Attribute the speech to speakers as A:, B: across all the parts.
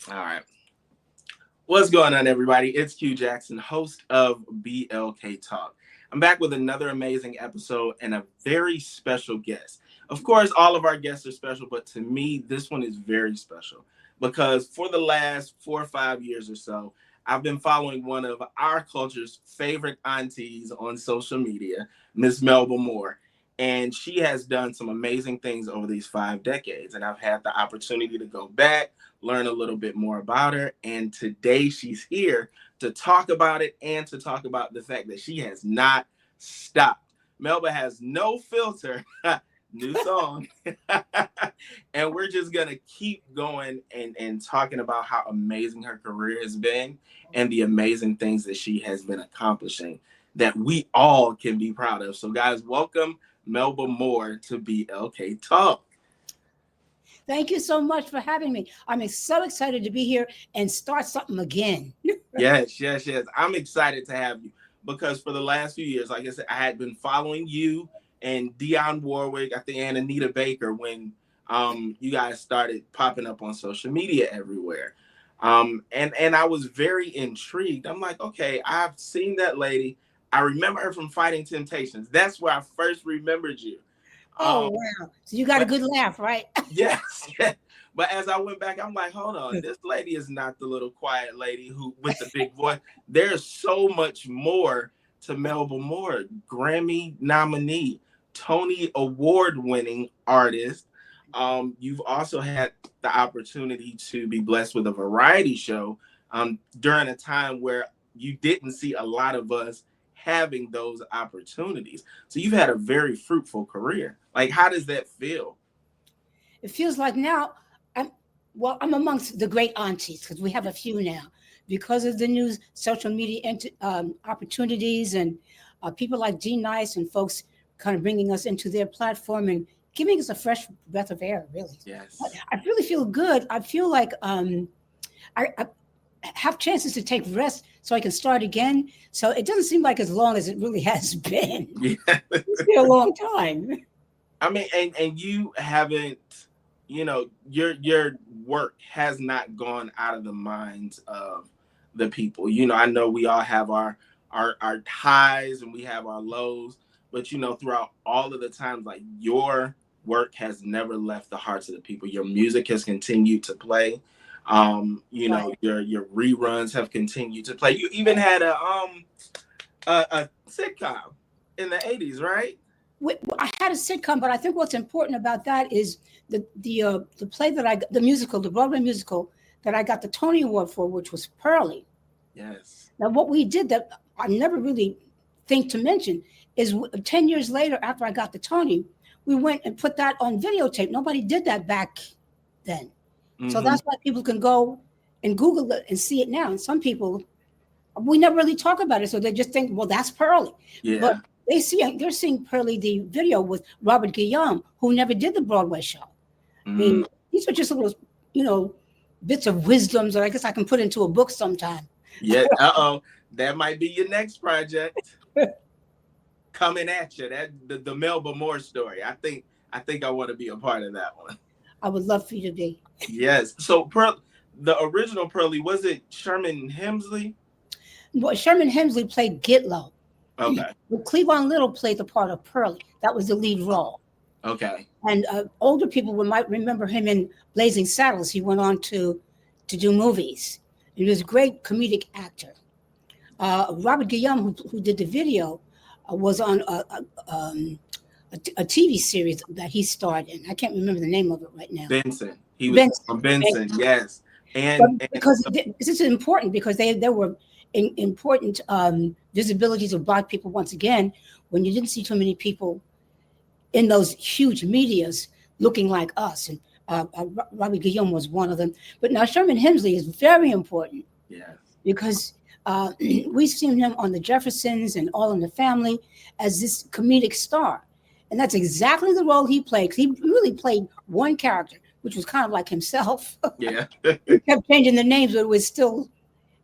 A: All right. What's going on, everybody? It's Q Jackson, host of BLK Talk. I'm back with another amazing episode and a very special guest. Of course, all of our guests are special, but to me, this one is very special because for the last 4 or 5 years or so, I've been following one of our culture's favorite aunties on social media, Miss Melba Moore. And she has done some amazing things over these 5 decades. And I've had the opportunity to go back, learn a little bit more about her. And today she's here to talk about it and to talk about the fact that she has not stopped. Melba has no filter. New song. And we're just going to keep going and talking about how amazing her career has been and the amazing things that she has been accomplishing that we all can be proud of. So, guys, welcome Melba Moore to BLK Talk.
B: Thank you so much for having me. I'm so excited to be here and start something again.
A: Yes. I'm excited to have you because for the last few years, like I said, I had been following you and Dionne Warwick, I think, and Anita Baker when you guys started popping up on social media everywhere. And I was very intrigued. I'm like, okay, I've seen that lady. I remember her from Fighting Temptations. That's where I first remembered you.
B: Oh, wow. So you got a good laugh, right?
A: Yes. But as I went back, I'm like, hold on, this lady is not the little quiet lady who with the big voice. There's so much more to Melba Moore, Grammy nominee, Tony Award winning artist. You've also had the opportunity to be blessed with a variety show during a time where you didn't see a lot of us having those opportunities. So you've had a very fruitful career. Like, how does that feel?
B: It feels like now I'm amongst the great aunties because we have a few now because of the new social media opportunities and people like G Nice and folks kind of bringing us into their platform and giving us a fresh breath of air, really.
A: Yes.
B: I really feel good. I feel like I have chances to take rest so I can start again. So it doesn't seem like as long as it really has been.
A: Yeah.
B: It's been a long time.
A: I mean, and you haven't, your work has not gone out of the minds of the people. I know we all have our highs and we have our lows, but throughout all of the times, like your work has never left the hearts of the people. Your music has continued to play.
B: Right.
A: Your reruns have continued to play. You even had a sitcom in the 80s, right?
B: I had a sitcom, but I think what's important about that is the play that the musical, the Broadway musical that I got the Tony Award for, which was Pearly.
A: Yes.
B: Now, what we did that I never really think to mention is 10 years later, after I got the Tony, we went and put that on videotape. Nobody did that back then, so that's why people can go and Google it and see it now. And some people, we never really talk about it, so they just think, well, that's Pearly.
A: Yeah.
B: But they're seeing Pearly the video with Robert Guillaume, who never did the Broadway show. I mean, these are just little, bits of wisdoms that I guess I can put into a book sometime.
A: Yeah. That might be your next project coming at you. That the Melba Moore story. I think I want to be a part of that one.
B: I would love for you to be.
A: Yes. So the original Pearly, was it Sherman Hemsley?
B: Well, Sherman Hemsley played Gitlow.
A: Okay.
B: But Cleavon Little played the part of Pearly. That was the lead role.
A: Okay.
B: And older people might remember him in Blazing Saddles. He went on to do movies. He was a great comedic actor. Robert Guillaume, who did the video, was on a TV series that he starred in. I can't remember the name of it right now.
A: Benson. He was from Benson. Yes. And
B: because this is important because there were important visibilities of Black people once again when you didn't see too many people in those huge medias looking like us. And Robbie Guillaume was one of them. But now Sherman Hemsley is very important.
A: Yes.
B: Because we've seen him on the Jeffersons and All in the Family as this comedic star. And that's exactly the role he played. He really played one character, which was kind of like himself.
A: Yeah.
B: He kept changing the names, but it was still,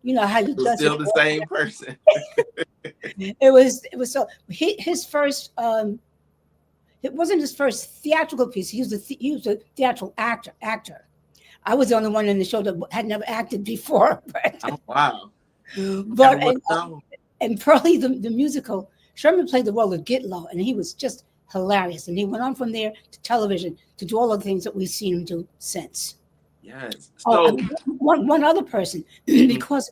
B: how you does
A: still the same person.
B: It was so his first it wasn't his first theatrical piece. He was a theatrical actor. I was the only one in the show that had never acted before.
A: Oh wow. Never
B: But
A: would have known.
B: and Pearlie the musical, Sherman played the role of Gitlow, and he was just hilarious. And he went on from there to television to do all the things that we've seen him do since.
A: Yes.
B: Oh,
A: So
B: one other person,
A: mhm.
B: because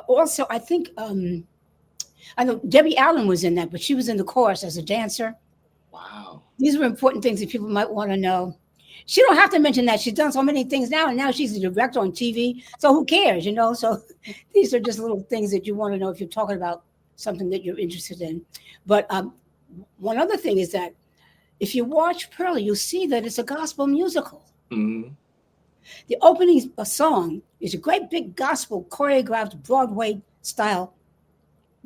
B: also I think I know Debbie Allen was in that, but she was in the chorus as a dancer.
A: Wow.
B: These were important things that people might want to know. She don't have to mention that she's done so many things now, and now she's a director on TV. So who cares, you know? So these are just little things that you want to know if you're talking about something that you're interested in. But one other thing is that if you watch Pearlie, you'll see that it's a gospel musical.
A: Mm-hmm.
B: The opening song is a great big gospel choreographed Broadway style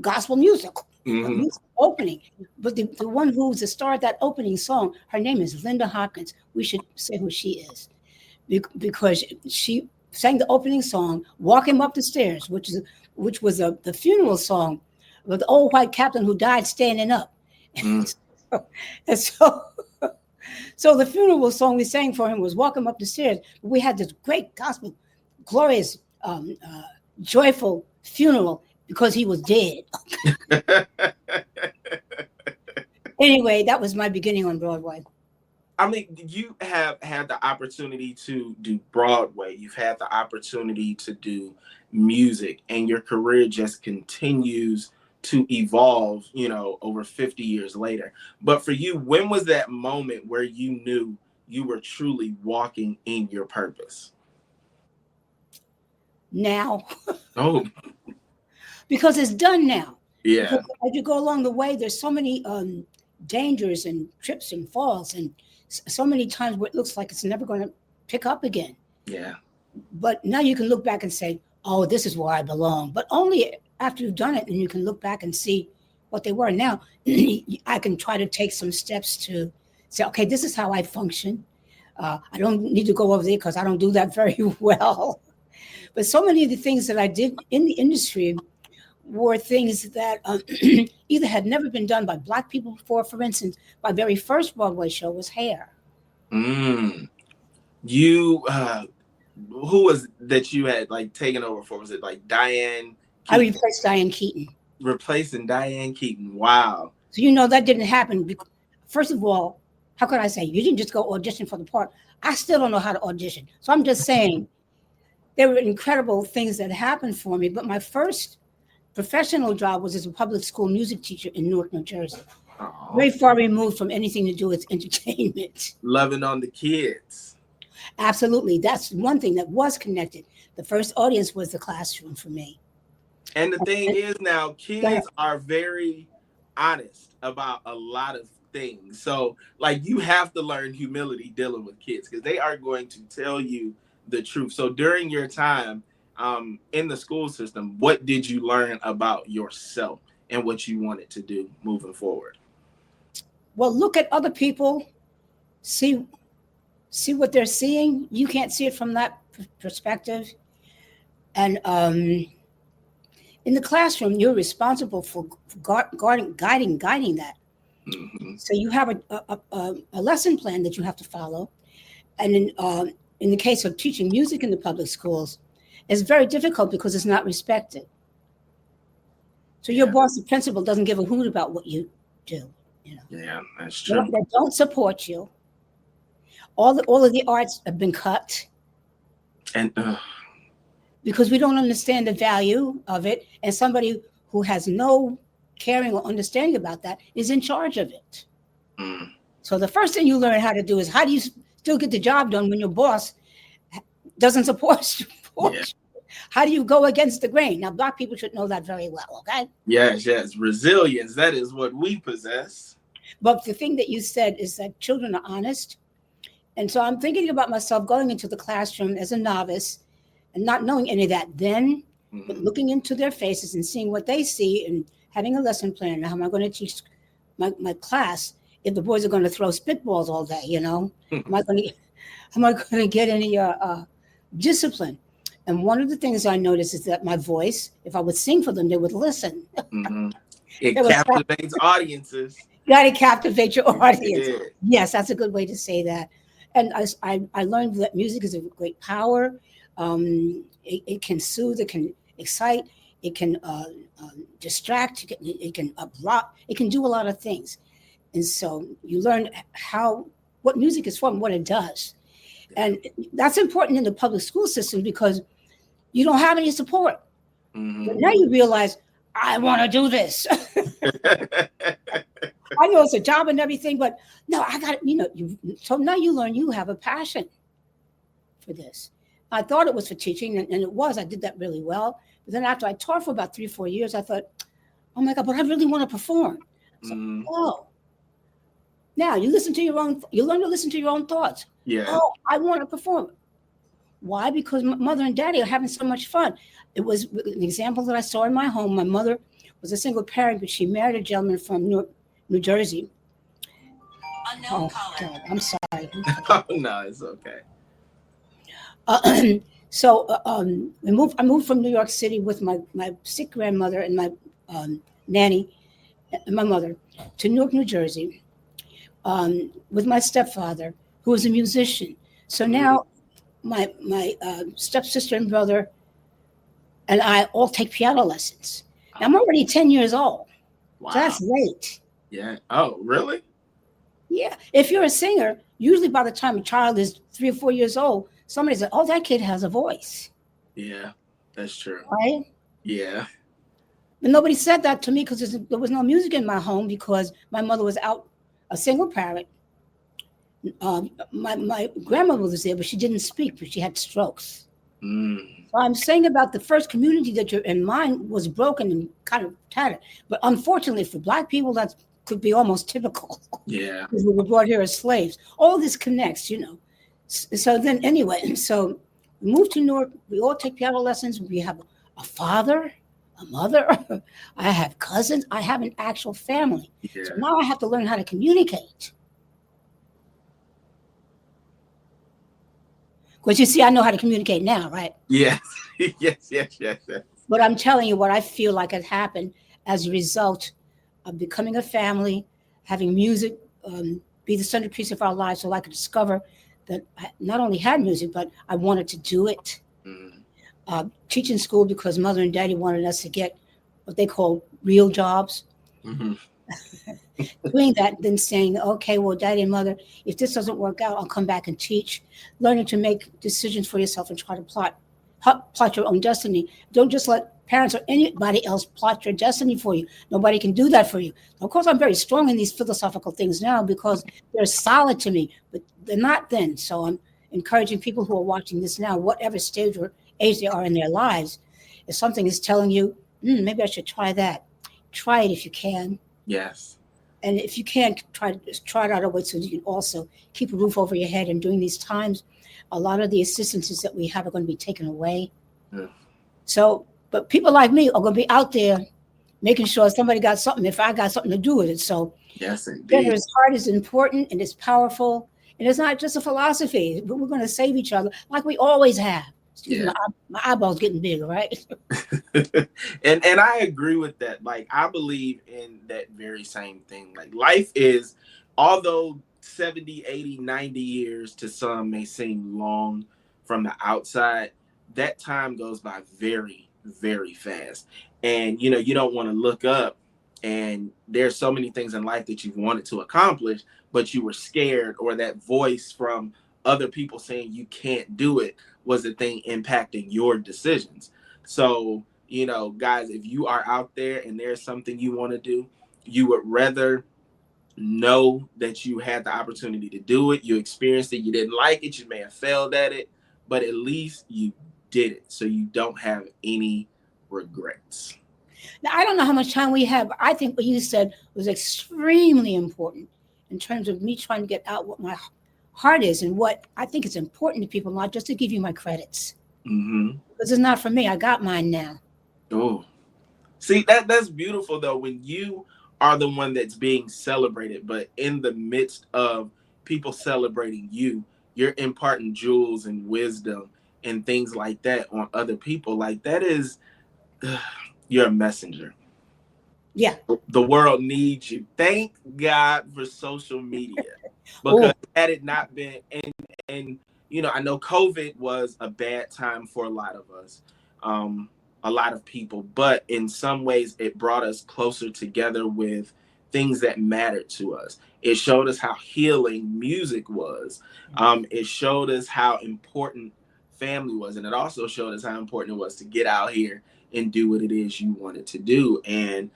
B: gospel musical.
A: Mm-hmm.
B: Opening, but the one who's the star of that opening song, her name is Linda Hopkins. We should say who she is because she sang the opening song, "Walk Him Up the Stairs," which was the funeral song of the old white captain who died standing up.
A: Mm.
B: And so, so the funeral song we sang for him was "Walk Him Up the Stairs." We had this great gospel, glorious, joyful funeral because he was dead. Anyway, that was my beginning on Broadway.
A: I mean, you have had the opportunity to do Broadway. You've had the opportunity to do music, and your career just continues to evolve, over 50 years later. But for you, when was that moment where you knew you were truly walking in your purpose?
B: Now,
A: Oh,
B: because it's done now.
A: yeah,
B: Because as you go along the way, there's so many dangers and trips and falls, and so many times where it looks like it's never going to pick up again.
A: yeah.
B: But now you can look back and say, "Oh, this is where I belong." But only after you've done it, and you can look back and see what they were. Now, I can try to take some steps to say, "Okay, this is how I function." I don't need to go over there because I don't do that very well. But so many of the things that I did in the industry were things that either had never been done by Black people before. For instance, my very first Broadway show was hair.
A: Mm. You, who was that you had like taken over for? Was it like Diane
B: I
A: Keaton?
B: replaced Diane Keaton.
A: Replacing Diane Keaton. Wow.
B: So that didn't happen. First of all, how could I say you didn't just go audition for the part? I still don't know how to audition. So I'm just saying there were incredible things that happened for me. But my first professional job was as a public school music teacher in Newark, New Jersey.
A: Aw.
B: Very far removed from anything to do with entertainment.
A: Loving on the kids.
B: Absolutely. That's one thing that was connected. The first audience was the classroom for me.
A: And the thing is now,
B: Go ahead.
A: kids are very honest about a lot of things. So, like, you have to learn humility dealing with kids because they are going to tell you the truth. So, during your time in the school system, what did you learn about yourself and what you wanted to do moving forward?
B: Well, look at other people, see what they're seeing. You can't see it from that perspective. And in the classroom, you're responsible for guiding that.
A: Mm-hmm.
B: So you have a lesson plan that you have to follow. And in the case of teaching music in the public schools, it's very difficult because it's not respected. So your boss, the principal, doesn't give a hoot about what you do.
A: Yeah, that's true.
B: They don't support you. All of the arts have been cut.
A: And
B: because we don't understand the value of it, and somebody who has no caring or understanding about that is in charge of it.
A: Mm.
B: So the first thing you learn how to do is how do you still get the job done when your boss doesn't support you?
A: Yeah.
B: How do you go against the grain? Now, Black people should know that very well, okay?
A: Yes, resilience, that is what we possess.
B: But the thing that you said is that children are honest. And so I'm thinking about myself going into the classroom as a novice and not knowing any of that then, but looking into their faces and seeing what they see and having a lesson plan. How am I going to teach my class if the boys are going to throw spitballs all day, Am I going to get any discipline? And one of the things I noticed is that my voice, if I would sing for them, they would listen.
A: Mm-hmm. It captivates audiences.
B: You got to captivate your audience.
A: Yeah.
B: Yes, that's a good way to say that. And I learned that music is a great power. It can soothe, it can excite, it can distract, it can block, it can do a lot of things. And so you learn how what music is for and what it does. And that's important in the public school system because you don't have any support. But now you realize, I want to do this. I know it's a job and everything, but no, I got so now you learn you have a passion for this. I thought it was for teaching, and it was. I did that really well. But then after I taught for about 3-4 years, I thought, oh my God, but I really want to perform. So, oh, now you learn to listen to your own thoughts.
A: Yeah.
B: Oh, I want to perform. Why? Because mother and daddy are having so much fun. It was an example that I saw in my home. My mother was a single parent, but she married a gentleman from New Jersey. Oh, God, I'm sorry.
A: Oh, no, it's okay.
B: So I moved from New York City with my sick grandmother and my nanny and my mother to Newark, New Jersey, with my stepfather, who was a musician. So now my stepsister and brother and I all take piano lessons. Now, I'm already 10 years old.
A: Wow.
B: So that's late.
A: Yeah. Oh, really?
B: Yeah. If you're a singer, usually by the time a child is 3 or 4 years old, somebody says, oh, that kid has a voice.
A: Yeah, that's true.
B: Right?
A: Yeah.
B: But nobody said that to me because there was no music in my home because my mother was out, a single parent. My grandmother was there, but she didn't speak, but she had strokes. So I'm saying about the first community that you're in, mine was broken and kind of tattered. But unfortunately for Black people, that could be almost typical.
A: Yeah.
B: Because we were brought here as slaves. All this connects, So then anyway, so we moved to Newark. We all take piano lessons. We have a father, a mother. I have cousins. I have an actual family.
A: Yeah.
B: So now I have to learn how to communicate. Because you see, I know how to communicate now, right?
A: Yes. Yes.
B: But I'm telling you what I feel like has happened as a result of becoming a family, having music be the centerpiece of our lives, so I could discover that I not only had music, but I wanted to do it. Teaching school because mother and daddy wanted us to get what they call real jobs. Doing that, then saying, okay, well, daddy and mother, if this doesn't work out, I'll come back and teach. Learning to make decisions for yourself and try to plot your own destiny. Don't just let parents or anybody else plot your destiny for you. Nobody can do that for you. Of course, I'm very strong in these philosophical things now because they're solid to me, but they're not then. So I'm encouraging people who are watching this now, whatever stage or age they are in their lives, if something is telling you, maybe I should try that. Try it if you can.
A: Yes.
B: And if you can't, try it out of way so you can also keep a roof over your head. And during these times, a lot of the assistances that we have are going to be taken away.
A: Yeah.
B: So, but people like me are going to be out there making sure somebody got something if I got something to do with it. So,
A: yes, indeed.
B: Generous heart is important and it's powerful. And it's not just a philosophy, but we're going to save each other like we always have. Excuse me, my eyeballs getting bigger, right?
A: and I agree with that. Like, I believe in that very same thing. Like, life is, although 70, 80, 90 years to some may seem long from the outside, that time goes by very, very fast. And, you don't want to look up and there's so many things in life that you've wanted to accomplish, but you were scared, or that voice from other people saying you can't do it was the thing impacting your decisions. So, guys, if you are out there and there's something you want to do, you would rather know that you had the opportunity to do it, you experienced it, you didn't like it, you may have failed at it, but at least you did it, so you don't have any regrets.
B: Now, I don't know how much time we have, but I think what you said was extremely important in terms of me trying to get out what my heart is and what I think is important to people, not just to give you my credits. Because it's not for me. I got mine now.
A: Oh, see, that's beautiful, though, when you are the one that's being celebrated, but in the midst of people celebrating you, you're imparting jewels and wisdom and things like that on other people. Like, that is, you're a messenger.
B: Yeah.
A: The world needs you. Thank God for social media. because
B: Oh,
A: had it not been, and I know COVID was a bad time for a lot of us, um, a lot of people, but in some ways it brought us closer together with things that mattered to us. It showed us how healing music was. It showed us how important family was, and it also showed us how important it was to get out here and do what it is you wanted to do. And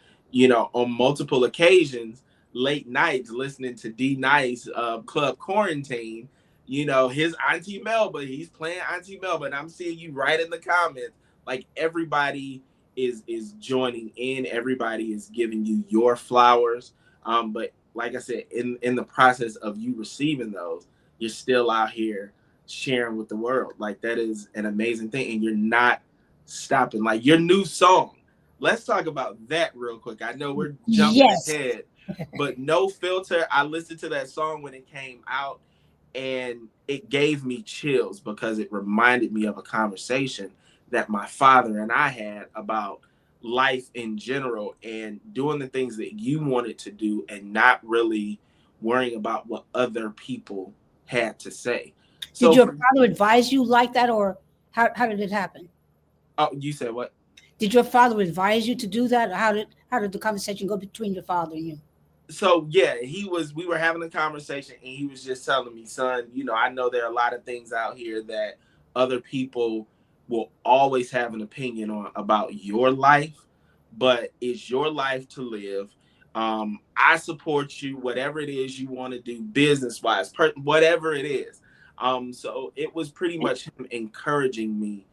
A: on multiple occasions, late nights listening to D Nice Club Quarantine. His Auntie Melba, he's playing Auntie Melba, and I'm seeing you right in the comments. Like everybody is joining in, everybody is giving you your flowers. But like I said, in the process of you receiving those, you're still out here sharing with the world. Like that is an amazing thing, and you're not stopping. Like your new song. Let's talk about that real quick. I know we're jumping
B: yes.
A: ahead, but No Filter, I listened to that song when it came out, and it gave me chills because it reminded me of a conversation that my father and I had about life in general and doing the things that you wanted to do and not really worrying about what other people had to say.
B: Did
A: So
B: your
A: for
B: father advise you like that, or how did it happen?
A: oh, you said what?
B: Did your father advise you to do that, or how did the conversation go between your father and you?
A: So yeah, we were having a conversation and he was just telling me, son, I know there are a lot of things out here that other people will always have an opinion on about your life, but it's your life to live. I support you, whatever it is you want to do, business wise, whatever it is. So it was pretty
B: And
A: much him encouraging me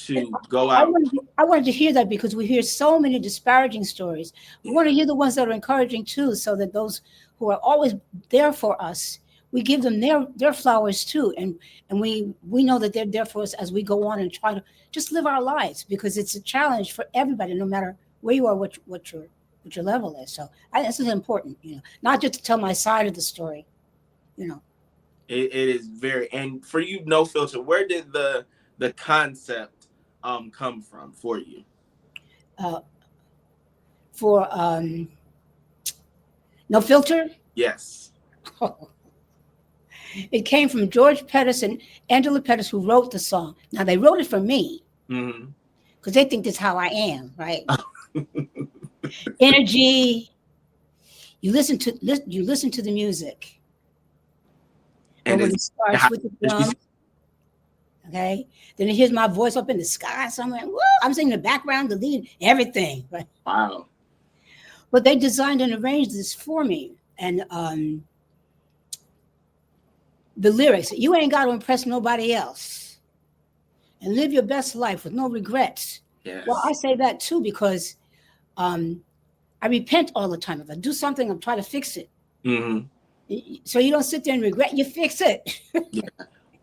B: And
A: to go
B: I
A: out.
B: wanted to hear that because we hear so many disparaging stories. We
A: Yeah.
B: want to hear the ones that are encouraging too, so that those who are always there for us, we give them their flowers too, and we know that they're there for us as we go on and try to just live our lives, because it's a challenge for everybody, no matter where you are, what your level is. So this is important, not just to tell my side of the story, you know.
A: It is very, and for you, No Filter, where did the concept come from for you?
B: Uh, for No Filter.
A: Yes.
B: It came from George Pettis and Angela Pettis, who wrote the song. Now they wrote it for me
A: Hmm.
B: because they think that's how I am, right? Energy. You listen to the music, but
A: And
B: when
A: is
B: it starts
A: how
B: with the
A: she's
B: drum, okay, then it hears my voice up in the sky somewhere. Woo, I'm singing the background, the lead, everything, right?
A: wow.
B: But they designed and arranged this for me, and the lyrics. You ain't got to impress nobody else, and live your best life with no regrets. Well, I
A: Yes.
B: say that too because um, I repent all the time. If I do something, I'm trying to fix it.
A: Hmm.
B: So you don't sit there and regret. You fix it.
A: Yeah.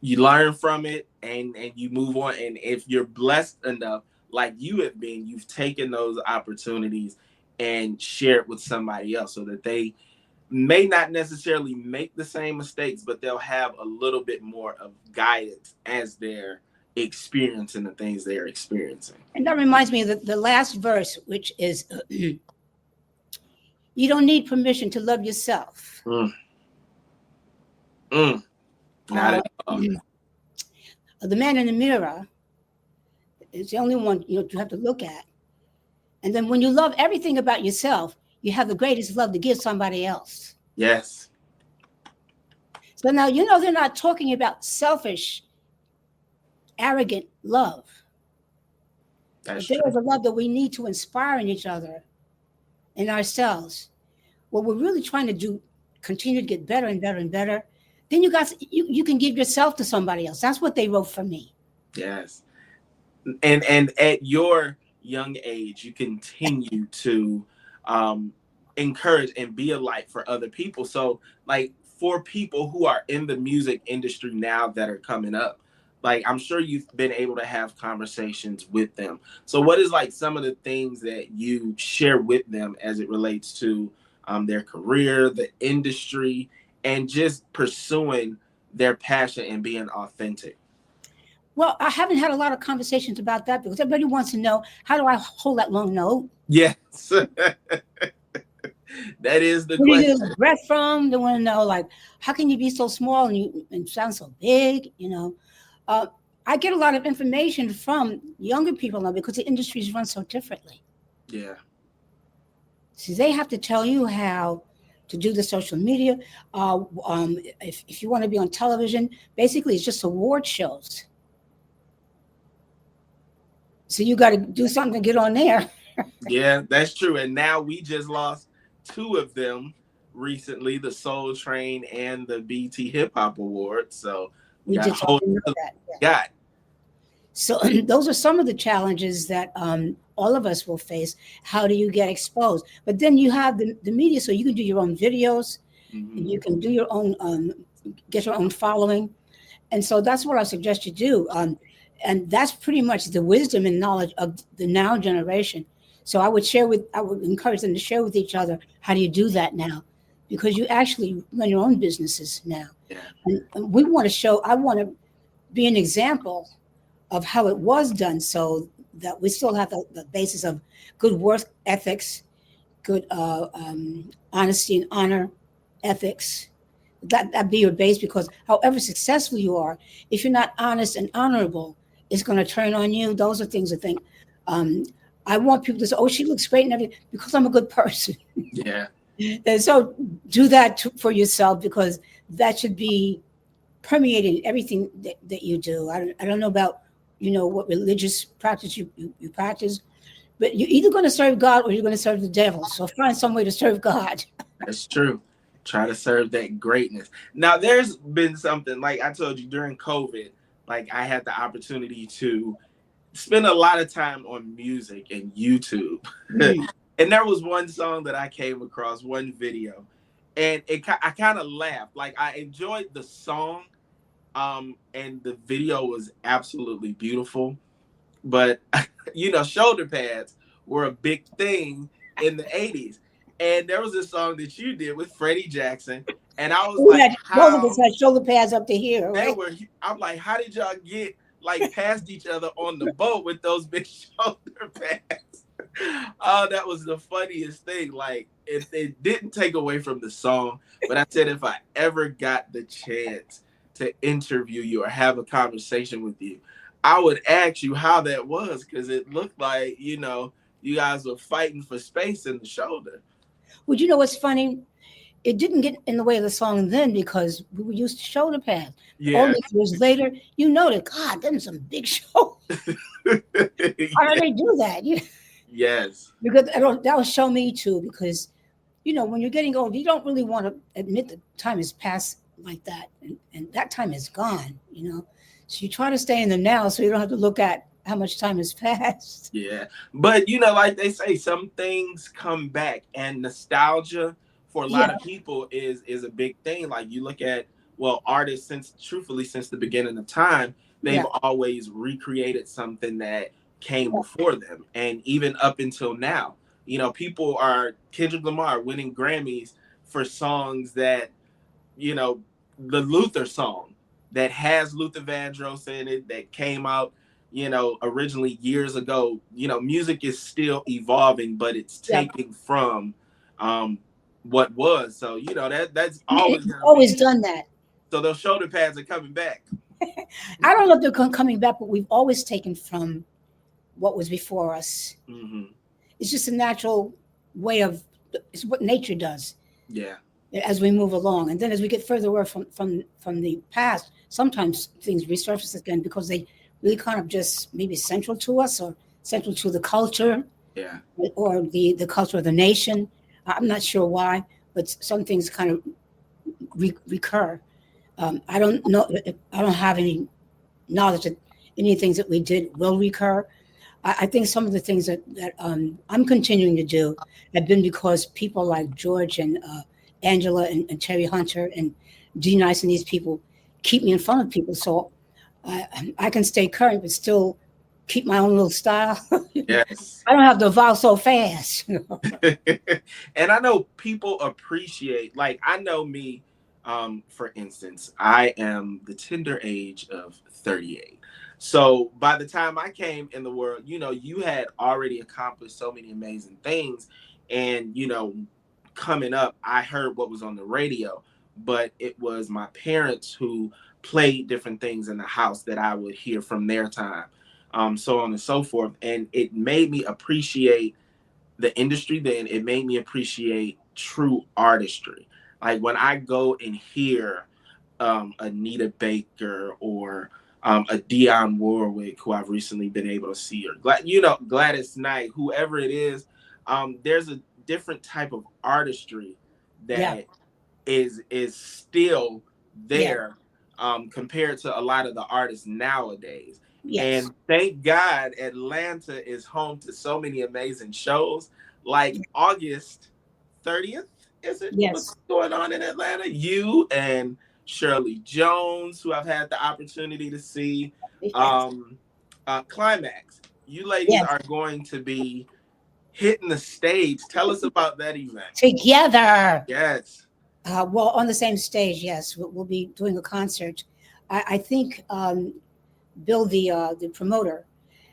A: You learn from it and you move on. And if you're blessed enough, like you have been, you've taken those opportunities and share it with somebody else so that they may not necessarily make the same mistakes, but they'll have a little bit more of guidance as they're experiencing the things they're experiencing.
B: And that reminds me of the last verse, which is, you don't need permission to love yourself.
A: Mm, mm, not
B: Uh,
A: at all.
B: the man in the mirror is the only one you have to look at. And then when you love everything about yourself, you have the greatest love to give somebody else.
A: Yes,
B: So now they're not talking about selfish, arrogant love,
A: that's
B: but there
A: true.
B: is a love that we need to inspire in each other and ourselves. What we're really trying to do, continue to get better and better and better. Then you can give yourself to somebody else. That's what they wrote for me.
A: Yes. And at your young age you continue to um encourage and be a light for other people. So like for people who are in the music industry now that are coming up, like I'm sure you've been able to have conversations with them. So what is like some of the things that you share with them as it relates to their career, the industry, and just pursuing their passion and being authentic?
B: Well, I haven't had a lot of conversations about that because everybody wants to know, how do I hold that long note?
A: Yes. That is the
B: Where do you get
A: question.
B: the breath from? They want to know, like, how can you be so small and sound so big? Uh, I get a lot of information from younger people now because the industries run so differently.
A: Yeah.
B: So they have to tell you how to do the social media. If you want to be on television, basically it's just award shows. So you got to do something to get on there.
A: Yeah, that's true. And now we just lost two of them recently, the Soul Train and the BT Hip Hop Awards. So we
B: We
A: got to
B: did talk
A: hold
B: about
A: on to
B: that.
A: what we got.
B: So those are some of the challenges that all of us will face. How do you get exposed? But then you have the media, so you can do your own videos, and
A: Hmm.
B: you can do your own, get your own following. And so that's what I suggest you do. And that's pretty much the wisdom and knowledge of the now generation. So I would encourage them to share with each other, how do you do that now? Because you actually run your own businesses now.
A: Yeah,
B: And I want to be an example of how it was done, so that we still have the basis of good work ethics, good honesty and honor ethics. That be your base, because however successful you are, if you're not honest and honorable, it's going to turn on you. Those are things I think. Um, I want people to say, "Oh, she looks great," and everything, because I'm a good person.
A: yeah,
B: And so do that for yourself, because that should be permeating everything that you do. I don't know about, what religious practice you practice, but you're either going to serve God or you're going to serve the devil. So find some way to serve God.
A: that's true. Try to serve that greatness. Now, there's been something like I told you during COVID, like I had the opportunity to spend a lot of time on music and YouTube.
B: Mm.
A: And there was one song that I came across, one video, and I kind of laughed. Like I enjoyed the song, and the video was absolutely beautiful. But shoulder pads were a big thing in the '80s, and there was this song that you did with Freddie Jackson, and I was
B: We
A: like,
B: had both of us
A: how
B: had shoulder pads up to here,
A: they
B: right?
A: were. I'm like, how did y'all get like past each other on the boat with those big shoulder pads? Oh, that was the funniest thing. Like, it didn't take away from the song, but I said if I ever got the chance to interview you or have a conversation with you, I would ask you how that was, because it looked like you guys were fighting for space in the shoulder.
B: Well, you know what's funny? It didn't get in the way of the song then, because we were used to shoulder pads. But all
A: Yeah.
B: these years later, that God, them some big shoulders. How do they do that?
A: Yes.
B: Because that will show me too. Because when you're getting old, you don't really want to admit that time has passed like that, and that time is gone. So you try to stay in the now, so you don't have to look at how much time has passed.
A: Yeah. But like they say, some things come back, and nostalgia for a
B: Yeah,
A: lot of people is a big thing. Like you look at, well, artists, since the beginning of time, they've
B: yeah,
A: always recreated something that came
B: yeah,
A: before them. And even up until now, people are Kendrick Lamar winning Grammys for songs that, you know, the Luther song that has Luther Vandross in it, that came out, originally years ago. Music is still evolving, but it's
B: yeah.
A: taking from um what was. So, that's always
B: It's
A: gonna be.
B: always done that.
A: So those shoulder pads are coming back.
B: I don't know if they're coming back, but we've always taken from what was before us.
A: Hmm.
B: It's just a natural way of. It's what nature does
A: Yeah.
B: as we move along, and then as we get further away from the past, sometimes things resurface again, because they really kind of just maybe central to us, or central to the culture,
A: Yeah.
B: or the culture of the nation. I'm not sure why, but some things kind of recur. I don't know. I don't have any knowledge that any things that we did will recur. I think some of the things that I'm continuing to do have been because people like George and Angela and Terry Hunter and D Nice and these people keep me in front of people, so I can stay current but still keep my own little style.
A: Yes.
B: I don't have to evolve so fast.
A: And I know people appreciate, like, I know me, for instance, I am the tender age of 38. So by the time I came in the world, you had already accomplished so many amazing things. And, coming up, I heard what was on the radio, but it was my parents who played different things in the house that I would hear from their time, so on and so forth. And it made me appreciate the industry then. It made me appreciate true artistry. Like when I go and hear Anita Baker or a Dionne Warwick, who I've recently been able to see, or Gladys Knight, whoever it is, there's a different type of artistry
B: Yeah.
A: that is still
B: Yeah.
A: there, compared to a lot of the artists nowadays.
B: Yes.
A: And thank God Atlanta is home to so many amazing shows. Like August 30th, is it? What's
B: Yes.
A: going on in Atlanta? You and Shirley Jones, who I've had the opportunity to see.
B: Yes.
A: Climax. You ladies
B: Yes.
A: are going to be hitting the stage. Tell us about that event.
B: Together.
A: Yes.
B: Well, on the same stage, yes. We'll be doing a concert. I think Bill, the promoter,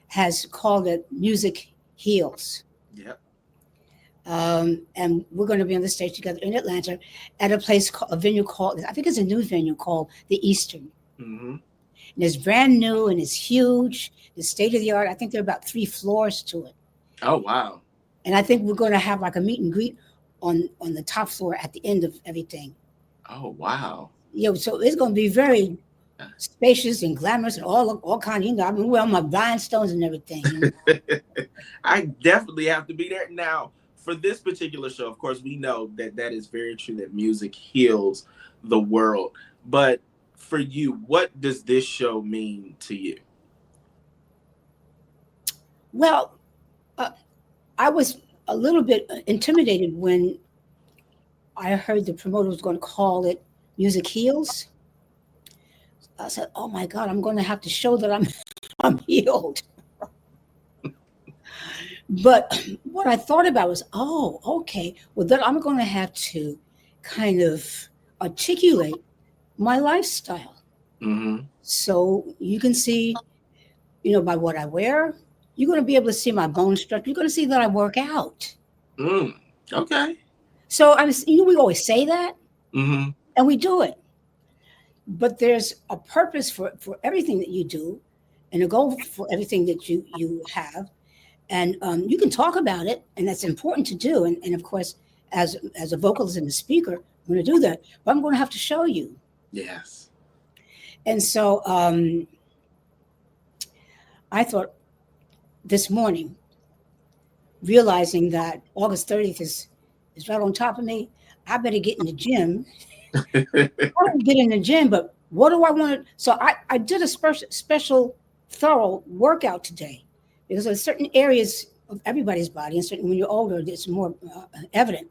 B: has called it Music Heals.
A: Yep.
B: And we're going to be on the stage together in Atlanta at a venue called, I think it's a new venue called the Eastern.
A: Mm-hmm.
B: And it's brand new and it's huge. It's state of the art. I think there are about 3 floors to it.
A: Oh, wow.
B: And I think we're going to have like a meet and greet on the top floor at the end of everything.
A: Oh, wow.
B: So it's going to be very spacious and glamorous and all kinds. I mean, we're on my rhinestones and everything.
A: I definitely have to be there. Now, for this particular show, of course, we know that is very true, that music heals the world. But for you, what does this show mean to you?
B: Well, I was a little bit intimidated when I heard the promoter was going to call it Music Heals. I said, "Oh my God, I'm going to have to show that I'm healed." But what I thought about was, oh, okay, well then I'm going to have to kind of articulate my lifestyle.
A: Mm-hmm.
B: So you can see, by what I wear, you're going to be able to see my bone structure. You're going to see that I work out.
A: Okay.
B: So we always say that,
A: mm-hmm.
B: and we do it. But there's a purpose for everything that you do, and a goal for everything that you have. And you can talk about it, and that's important to do. And of course, as a vocalist and a speaker, I'm going to do that. But I'm going to have to show you.
A: Yes.
B: And so I thought this morning, realizing that August 30th is right on top of me, I better get in the gym. I want to get in the gym, but what do I want to? So I did a special, thorough workout today, because there's certain areas of everybody's body, and certainly when you're older, it's more evident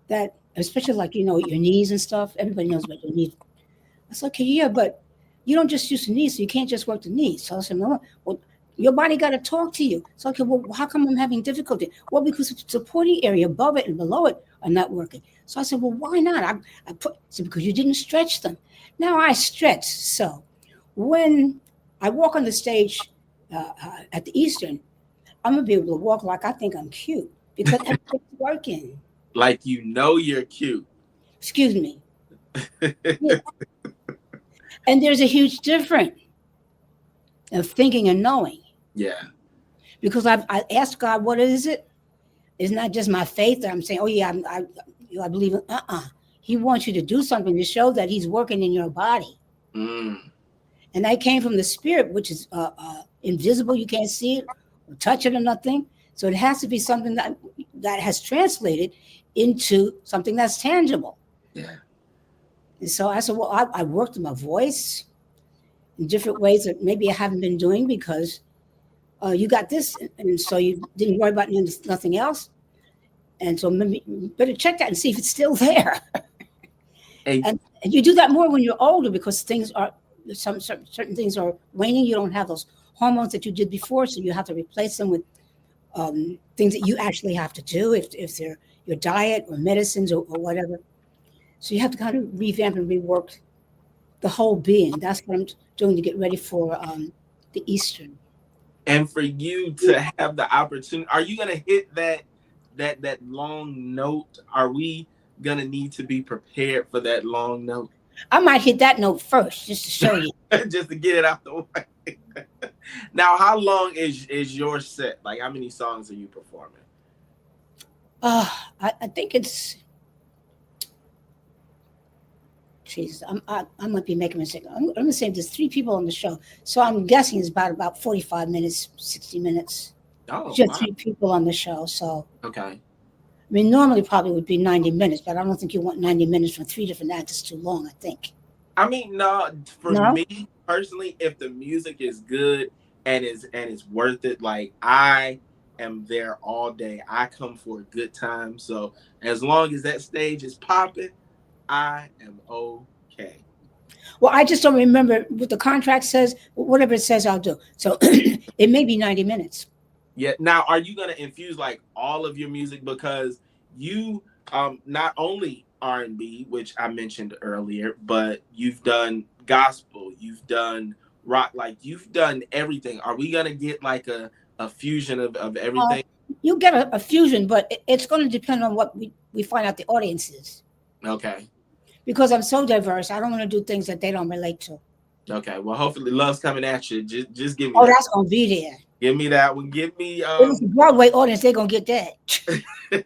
B: that, especially like your knees and stuff. Everybody knows about your knees. I said, okay, yeah, but you don't just use the knees, so you can't just work the knees. So I said, no, well, your body got to talk to you. So okay, well, how come I'm having difficulty? Well, because the supporting area above it and below it are not working. So I said, well, why not? So because you didn't stretch them. Now I stretch. So when I walk on the stage at the Eastern, I'm gonna be able to walk like I think I'm cute, because everything's working.
A: Like you're cute.
B: Excuse me. Yeah. And there's a huge difference of thinking and knowing.
A: Yeah.
B: Because I asked God, what is it? It's not just my faith that I'm saying, oh yeah, I believe it. He wants you to do something to show that he's working in your body. And that came from the Spirit, which is invisible. You can't see it or touch it or nothing. So it has to be something that has translated into something that's tangible.
A: Yeah.
B: And so I said, well, I worked on my voice in different ways that maybe I haven't been doing, because you got this, and so you didn't worry about nothing else. And so maybe you better check that and see if it's still there. And you do that more when you're older, because certain things are waning. You don't have those hormones that you did before, so you have to replace them with things that you actually have to do, if they're your diet or medicines or whatever. So you have to kind of revamp and rework the whole being. That's what I'm doing to get ready for the Eastern.
A: And for you to have the opportunity, are you going to hit that that long note, are we gonna need to be prepared for that long note?
B: I might hit that note first just to show you.
A: Just to get it out the way. Now, how long is your set? Like, how many songs are you performing?
B: Uh, I think it's. Jesus, I might be making a mistake. I'm going to say there's three people on the show, so I'm guessing it's about 45 minutes, 60 minutes.
A: Oh,
B: Just
A: wow.
B: three people on the show, so
A: Okay.
B: I mean, normally probably would be 90 minutes, but I don't think you want 90 minutes from three different acts. It's too long, I think.
A: I mean, no, for
B: No?
A: me personally, if the music is good and it's worth it, like I am there all day. I come for a good time. So as long as that stage is popping, I am okay.
B: Well, I just don't remember what the contract says. Whatever it says, I'll do. So it may be 90 minutes.
A: Yeah. Now, are you gonna infuse like all of your music because you not only R&B, which I mentioned earlier, but you've done gospel, you've done rock, like you've done everything. Are we gonna get like a fusion of
B: Uh,
A: everything?
B: you get a fusion, but it's going to depend on what we find out the audience is.
A: Okay.
B: Because I'm so diverse, I don't want to do things that they don't relate to.
A: Okay. Well, hopefully, love's coming at you. Just give me
B: Oh,
A: that.
B: that's going to be there.
A: Give me that one. Give me
B: If it's a Broadway audience, they're going to get that.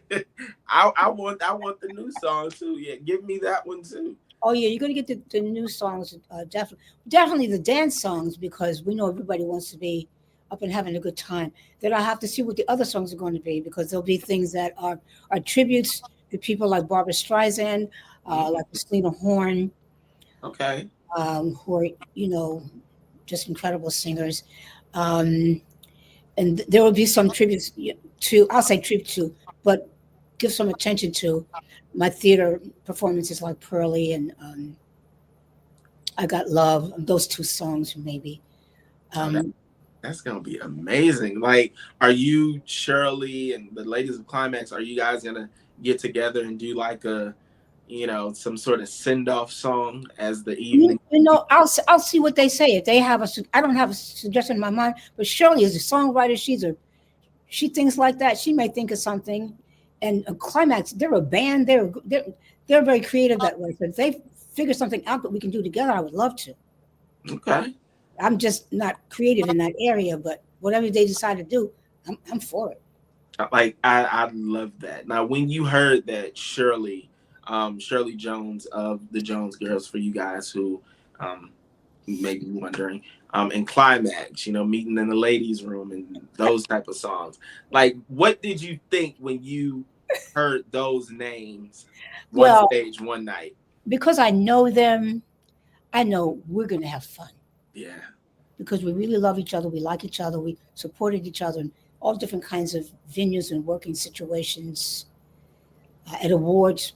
A: I want the new song too. Yeah, give me that one too.
B: Oh, yeah, you're going to get the new songs, definitely the dance songs, because we know everybody wants to be up and having a good time. Then I have to see what the other songs are going to be, because there'll be things that are tributes to people like Barbara Streisand,
A: Mhm.
B: like Selena Horn,
A: Okay.
B: who are, just incredible singers. Um, and there will be some tributes to, I'll say tribute to, but give some attention to my theater performances like Pearly and I Got Love, those two songs maybe.
A: Oh,
B: Um,
A: that's gonna be amazing. Like, are you Shirley and the ladies of Climax? Are you guys gonna get together and do like some sort of send off song as the evening?
B: I'll see what they say. If they have I don't have a suggestion in my mind, but Shirley is a songwriter. She thinks like that. She may think of something. And a Climax, they're a band. They're very creative that way. So if they figure something out that we can do together, I would love to.
A: Okay.
B: I'm just not creative in that area, but whatever they decide to do, I'm for it.
A: Like I love that. Now, when you heard that Shirley Jones of the Jones Girls, for you guys who um, may be wondering, and Climax, meeting in the ladies' room and those type of songs. Like, what did you think when you heard those names one
B: Well,
A: stage one night?
B: because I know them, I know we're going to have fun
A: Yeah.
B: because we really love each other. We like each other. We supported each other in all different kinds of venues and working situations, at awards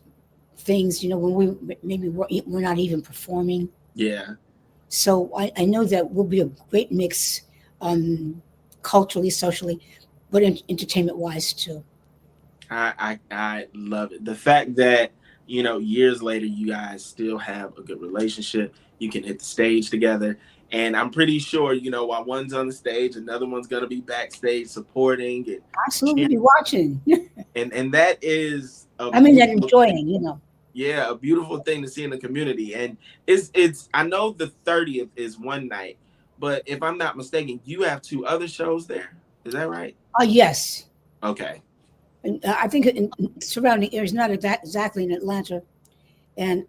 B: things, when we're not even performing.
A: Yeah.
B: So I know that we'll be a great mix, um, culturally, socially, but entertainment wise too.
A: I love it. The fact that years later you guys still have a good relationship. You can hit the stage together, and I'm pretty sure while one's on the stage, another one's gonna be backstage supporting and
B: Absolutely,
A: cheering.
B: be watching.
A: And that is a
B: I mean, that
A: beautiful thing.
B: enjoying.
A: Yeah, a beautiful thing to see in the community. And it's I know the 30th is one night, but if I'm not mistaken, you have two other shows there. Is that right?
B: Oh yes,
A: Okay.
B: and I think in surrounding areas, not exactly in Atlanta, and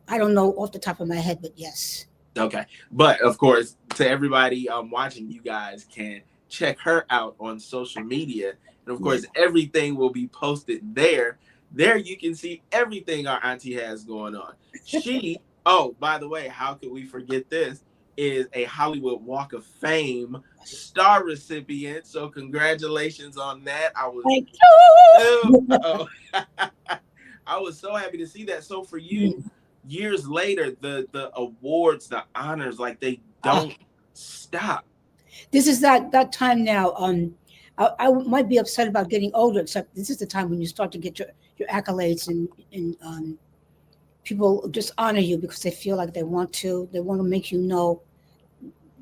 B: I don't know off the top of my head, but yes.
A: Okay. But of course, to everybody watching, you guys can check her out on social media. And of
B: Yeah.
A: course, everything will be posted there. There you can see everything our auntie has going on. Oh, by the way, how could we forget this? Is a Hollywood Walk of Fame star recipient. So congratulations on that. I was
B: Thank you.
A: oh, I was so happy to see that. So for you,
B: Mm.
A: years later, the awards, the honors, like they
B: Ah,
A: don't stop.
B: this is that time now. I might be upset about getting older, except this is the time when you start to get your accolades and people just honor you because they feel like they want to. They want to make you know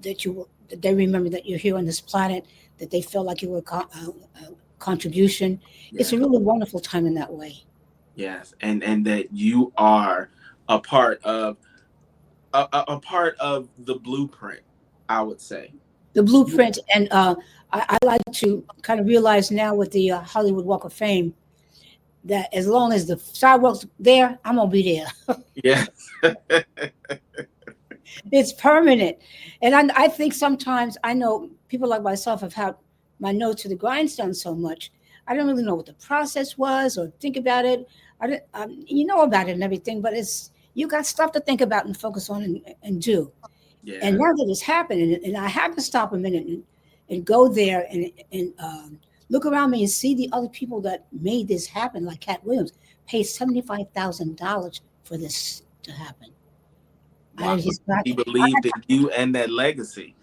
B: that they remember that you're here on this planet. That they feel like you were contribution. It's
A: Yes.
B: a really wonderful time in that way.
A: Yes. And that you are a part of a part of the blueprint, I would say.
B: The
A: You-
B: blueprint, and I like to kind of realize now with the Hollywood Walk of Fame that as long as the sidewalk's there, I'm gonna be there.
A: Yes.
B: It's permanent. And I think sometimes I know people like myself have had my nose to the grindstone so much. I don't really know what the process was or think about it. I don't, you know about it and everything, but it's you got stuff to think about and focus on and do. And
A: Yeah.
B: now that it's happened, and I have to stop a minute and go there and look around me and see the other people that made this happen, like Cat Williams, paid $75,000 for this to happen.
A: Wow.
B: He's got,
A: He believed in you and that legacy.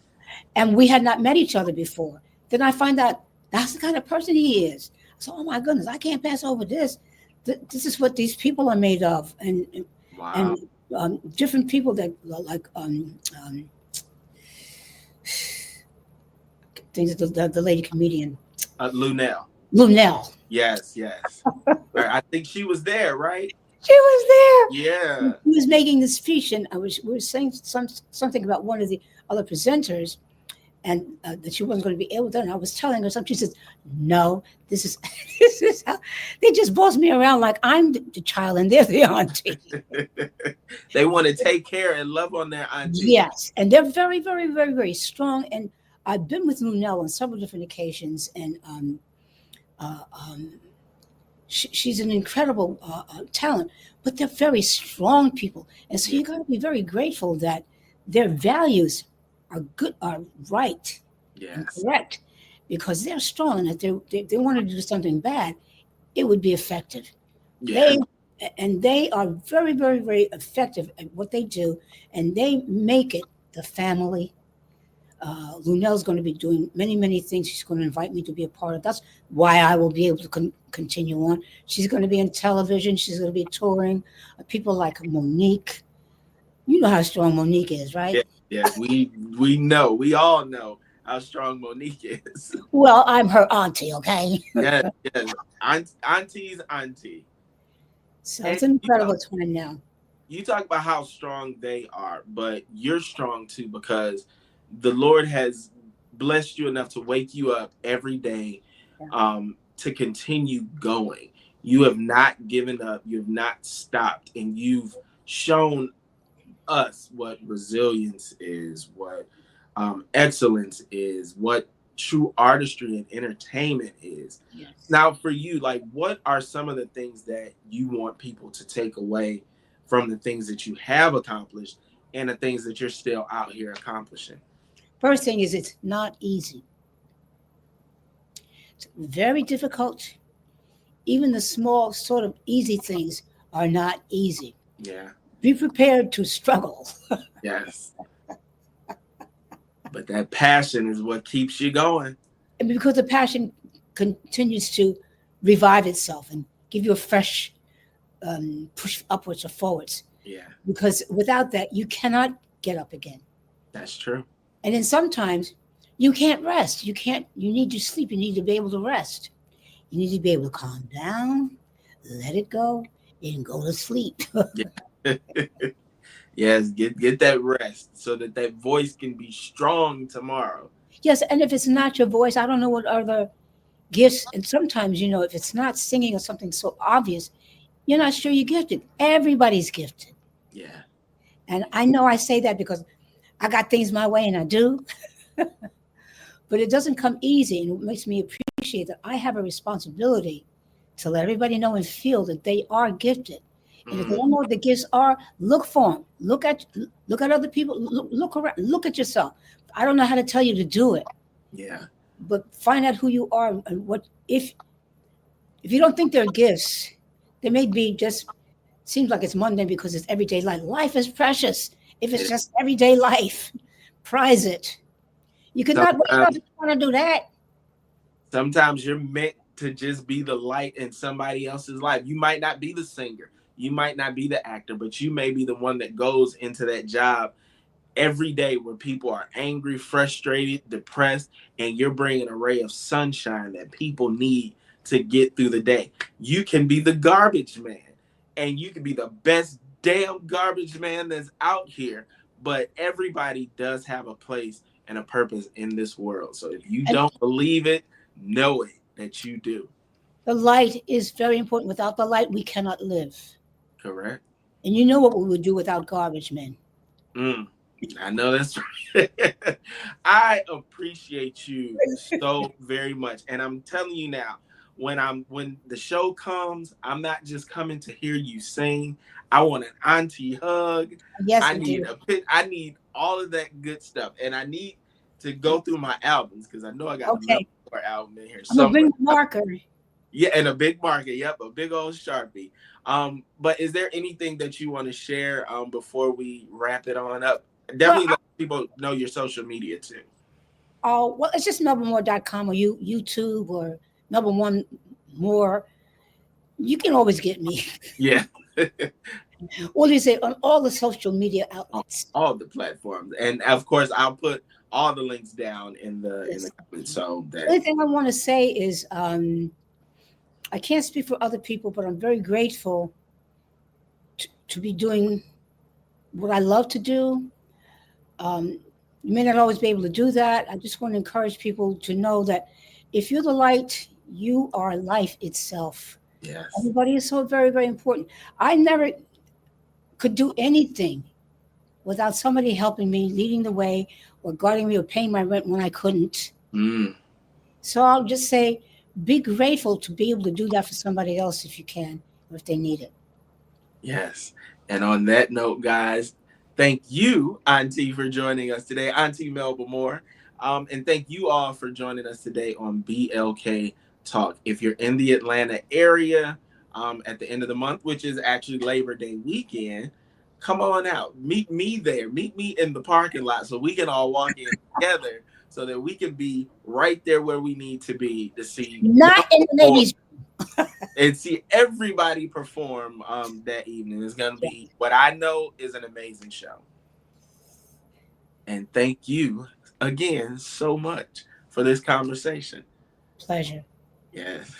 B: and we had not met each other before. Then I find out that's the kind of person he is. So, oh my goodness, I can't pass over this. This is what these people are made of,
A: Wow.
B: and different people that like things. The lady comedian
A: Lunel.
B: Lunel.
A: Yes, yes. I think she was there, right?
B: She was there.
A: Yeah.
B: He was making this speech, and we were saying something about one of the other presenters, and that she wasn't going to be able to. And I was telling her something. She says, "No, this is this is how they just boss me around like I'm the child and they're the auntie."
A: They want to take care and love on their auntie.
B: Yes, and they're very, very, very, very strong. And I've been with Lunel on several different occasions, and uh, um, she's an incredible talent, but they're very strong people, and so you got to be very grateful that their values are good, are right and
A: Yes.
B: correct, because they're strong. And if they wanted to do something bad, it would be effective.
A: Yeah.
B: They are very, very, very effective at what they do, and they make it the family. Lunel's going to be doing many, many things. She's going to invite me to be a part of. That's why I will be able to continue on. She's going to be in television. She's going to be touring. People like Monique. You know how strong Monique is, right?
A: Yeah. Yeah. We know. We all know how strong Monique is.
B: Well, I'm her auntie, okay?
A: Yes. Yes. Auntie's auntie.
B: So
A: And
B: it's an incredible time now.
A: you talk about how strong they are, but you're strong too because the Lord has blessed you enough to wake you up every day, to continue going. You have not given up, you have not stopped, and you've shown us what resilience is, what excellence is, what true artistry and entertainment is.
B: Yes.
A: Now, for you, like, what are some of the things that you want people to take away from the things that you have accomplished and the things that you're still out here accomplishing?
B: First thing is it's not easy. It's very difficult. Even the small, sort of easy things are not easy.
A: Yeah.
B: Be prepared to struggle.
A: Yes. But that passion is what keeps you going.
B: And because the passion continues to revive itself and give you a fresh push upwards or forwards.
A: Yeah.
B: Because without that, you cannot get up again.
A: That's true.
B: And then sometimes you can't rest. You need to sleep. You need to be able to rest. You need to be able to calm down, let it go, and go to sleep.
A: Yeah. Yes, get that rest so that voice can be strong tomorrow.
B: Yes, and if it's not your voice, I don't know what other gifts. And sometimes, if it's not singing or something so obvious, you're not sure you're gifted. Everybody's gifted.
A: Yeah.
B: And I know I say that because I got things my way, and I do. But it doesn't come easy, and it makes me appreciate that I have a responsibility to let everybody know and feel that they are gifted. And if they don't know what the gifts are, look for them. Look at other people. Look around. Look at yourself. I don't know how to tell you to do it.
A: Yeah.
B: But find out who you are and what. If you don't think they're gifts, they may be just seems like it's mundane because it's everyday life. Life is precious. If it's just everyday life, prize it. You cannot wake up and want to do that.
A: Sometimes you're meant to just be the light in somebody else's life. You might not be the singer. You might not be the actor, but you may be the one that goes into that job every day where people are angry, frustrated, depressed, and you're bringing a ray of sunshine that people need to get through the day. You can be the garbage man, and you can be the best damn garbage man that's out here. But everybody does have a place and a purpose in this world. So if you
B: And
A: don't believe it, know it that you do.
B: the light is very important. Without the light, we cannot live.
A: Correct?
B: And you know what we would do without garbage men.
A: Mm, I know that's right. I appreciate you so very much. And I'm telling you now, when the show comes, I'm not just coming to hear you sing. I want an auntie hug.
B: Yes,
A: I
B: we
A: need
B: do.
A: a pic. I need all of that good stuff. And I need to go through my albums because I know I got a Melba
B: Okay.
A: Moore album in here
B: I'm gonna bring
A: somewhere.
B: the marker.
A: Yeah, and a big market. Yep, a big old Sharpie. But is there anything that you want to share before we wrap it on up?
B: Well,
A: Definitely let people know your social media too.
B: oh, well, it's just melbamore.com or YouTube or Melba One More. You can always get me.
A: Yeah.
B: What do you say on all the social media
A: on
B: outlets?
A: all the platforms. And of course I'll put all the links down in
B: Yes.
A: the comments so
B: The
A: that
B: only thing I want to say is I can't speak for other people, but I'm very grateful to be doing what I love to do. Um, you may not always be able to do that. I just want to encourage people to know that if you're the light, you are life itself.
A: yes.
B: Everybody is so very, very important. I never could do anything without somebody helping me, leading the way, or guarding me or paying my rent when I couldn't.
A: Mm,
B: So I'll just say, be grateful to be able to do that for somebody else if you can, or if they need it.
A: yes. And on that note, guys, thank you, Auntie, for joining us today, Auntie Melba Moore. And thank you all for joining us today on BLK Talk. If you're in the Atlanta area at the end of the month, which is actually Labor Day weekend, come on out. Meet me there. Meet me in the parking lot so we can all walk in together so that we can be right there where we need to be to see
B: Not in the
A: Melba
B: ladies'
A: and see everybody perform that evening. It's going to
B: room.
A: be what I know is an amazing show. And thank you again so much for this conversation.
B: Pleasure.
A: Yes.